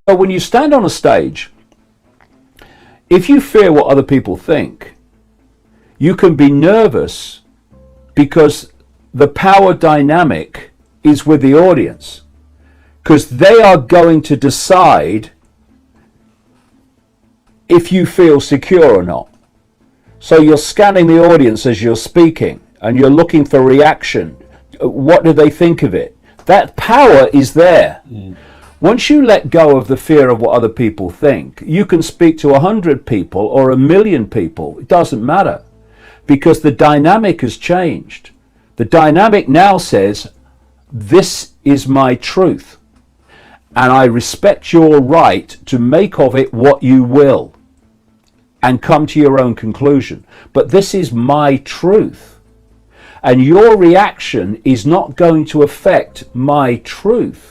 So when you stand on a stage, if you fear what other people think, you can be nervous because the power dynamic is with the audience, because they are going to decide if you feel secure or not. So you're scanning the audience as you're speaking and you're looking for reaction. What do they think of it? That power is there. Once you let go of the fear of what other people think, you can speak to 100 people or 1,000,000 people. It doesn't matter, because the dynamic has changed. The dynamic now says, this is my truth, and I respect your right to make of it what you will and come to your own conclusion. But this is my truth, and your reaction is not going to affect my truth.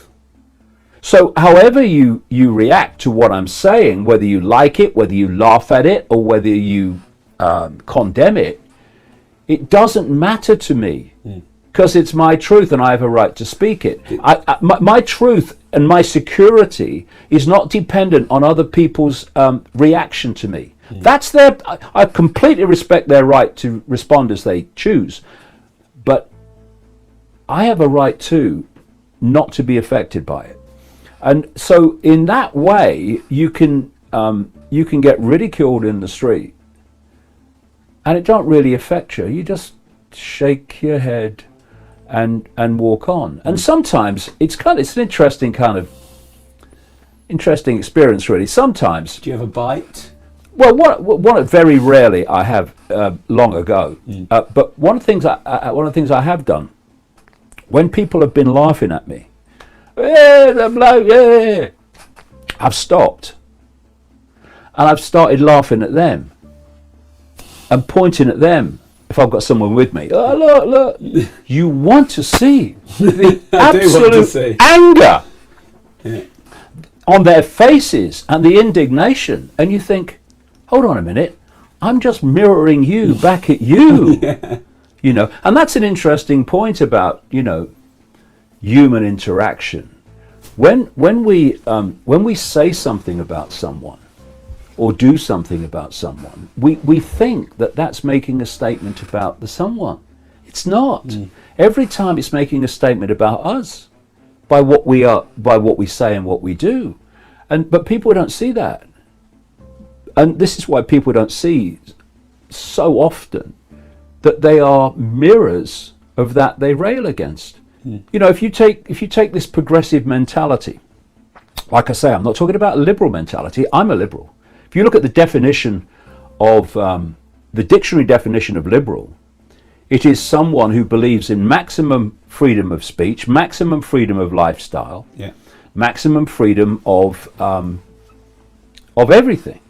So however you react to what I'm saying, whether you like it, whether you laugh at it, or whether you condemn it, it doesn't matter to me, because it's my truth and I have a right to speak it. My truth and my security is not dependent on other people's reaction to me. That's their. I completely respect their right to respond as they choose, but I have a right too not to be affected by it. And so in that way, you can get ridiculed in the street, and it don't really affect you. You just shake your head and walk on. And sometimes it's an interesting experience, really. Sometimes. Do you have a bite? Well, one very rarely I have long ago. But one of the things I have done, when people have been laughing at me, the bloke, yeah, I've stopped, and I've started laughing at them and pointing at them. If I've got someone with me, oh look, you want to see the absolute anger on their faces and the indignation, and you think, hold on a minute, I'm just mirroring you back at you. You know, and that's an interesting point about, human interaction. When we say something about someone or do something about someone, we think that that's making a statement about the someone. It's not. Every time it's making a statement about us by what we are, by what we say and what we do. But people don't see that. And this is why people don't see so often that they are mirrors of that they rail against. If you take this progressive mentality, like I say, I'm not talking about a liberal mentality. I'm a liberal. If you look at the definition of the dictionary definition of liberal, it is someone who believes in maximum freedom of speech, maximum freedom of lifestyle, maximum freedom of everything.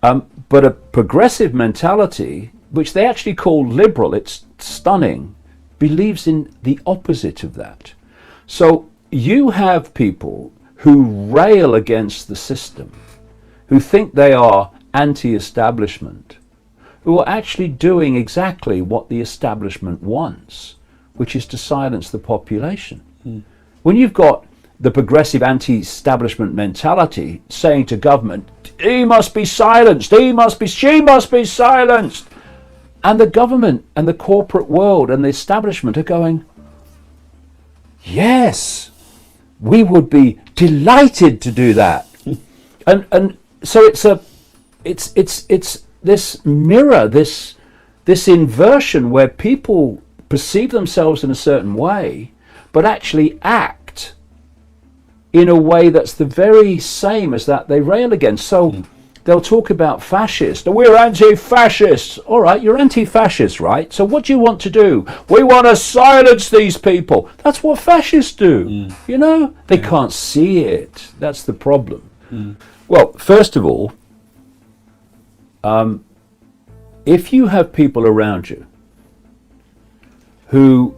But a progressive mentality, which they actually call liberal, it's stunning, believes in the opposite of that. So you have people who rail against the system, who think they are anti-establishment, who are actually doing exactly what the establishment wants, which is to silence the population. When you've got the progressive anti-establishment mentality saying to government, he must be silenced, she must be silenced, and the government and the corporate world and the establishment are going, yes, we would be delighted to do that. and so it's this mirror, this inversion where people perceive themselves in a certain way, but actually act in a way that's the very same as that they rail against. So they'll talk about fascist. We're anti-fascists. All right, you're anti-fascist, right? So what do you want to do? We want to silence these people. That's what fascists do. They can't see it. That's the problem. Well, first of all, if you have people around you who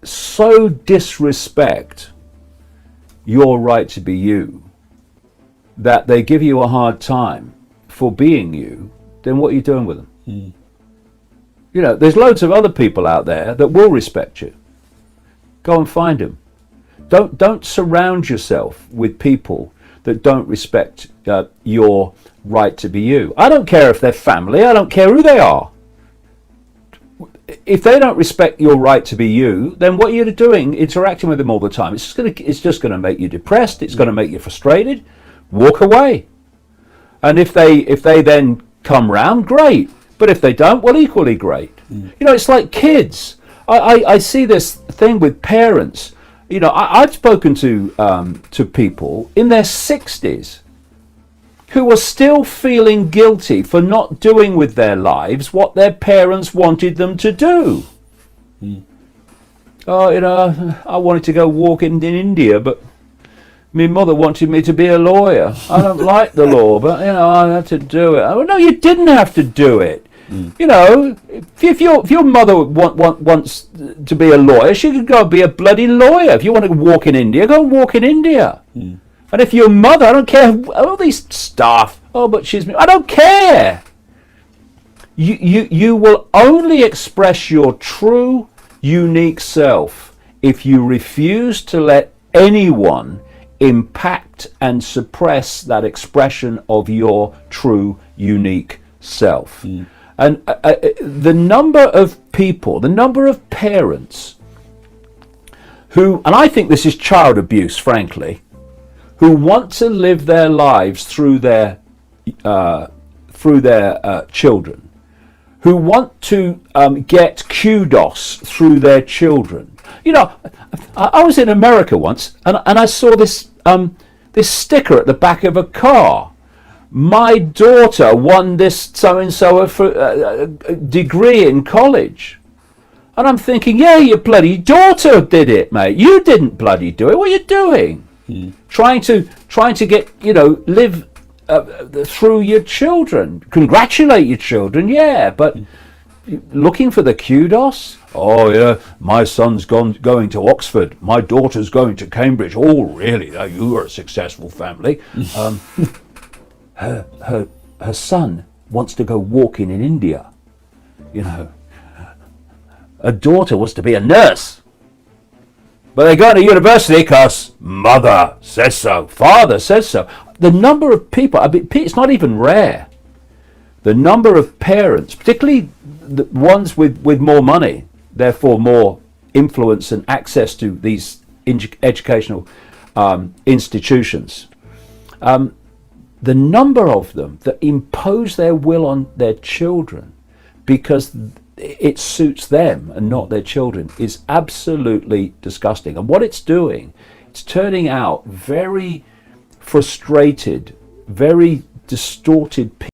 so disrespect your right to be you that they give you a hard time for being you, then what are you doing with them? There's loads of other people out there that will respect you. Go and find them. Don't surround yourself with people that don't respect your right to be you. I don't care if they're family. I don't care who they are. If they don't respect your right to be you, then what you're doing, interacting with them all the time, it's just going to make you depressed. It's going to make you frustrated. Walk away. And if they then come round, great. But if they don't, well, equally great. You know, it's like kids. I see this thing with parents. You know, I've spoken to people in their 60s who are still feeling guilty for not doing with their lives what their parents wanted them to do. Oh, you know, I wanted to go walking in India, but my mother wanted me to be a lawyer. I don't like the law, but, you know, I had to do it. Oh, no, you didn't have to do it. You know, if your mother wants to be a lawyer, she could go be a bloody lawyer. If you want to walk in India, go and walk in India. And if your mother, I don't care, all these stuff, oh, but I don't care. You will only express your true, unique self if you refuse to let anyone impact and suppress that expression of your true, unique self. And the number of people, the number of parents who, and I think this is child abuse, frankly, who want to live their lives through their children, who want to get kudos through their children. You know, I was in America once, and I saw this sticker at the back of a car. My daughter won this so-and-so degree in college. And I'm thinking, yeah, your bloody daughter did it, mate. You didn't bloody do it. What are you doing? Trying to get, you know, live through your children. Congratulate your children, yeah, but looking for the kudos? Oh, yeah, my son's going to Oxford. My daughter's going to Cambridge. Oh, really? You are a successful family. Her son wants to go walking in India. You know, her daughter wants to be a nurse. But they go to university because mother says so, father says so. The number of people, I mean, it's not even rare. The number of parents, particularly the ones with more money, therefore more influence and access to these educational institutions, the number of them that impose their will on their children because it suits them and not their children is absolutely disgusting. And what it's doing, it's turning out very frustrated, very distorted people.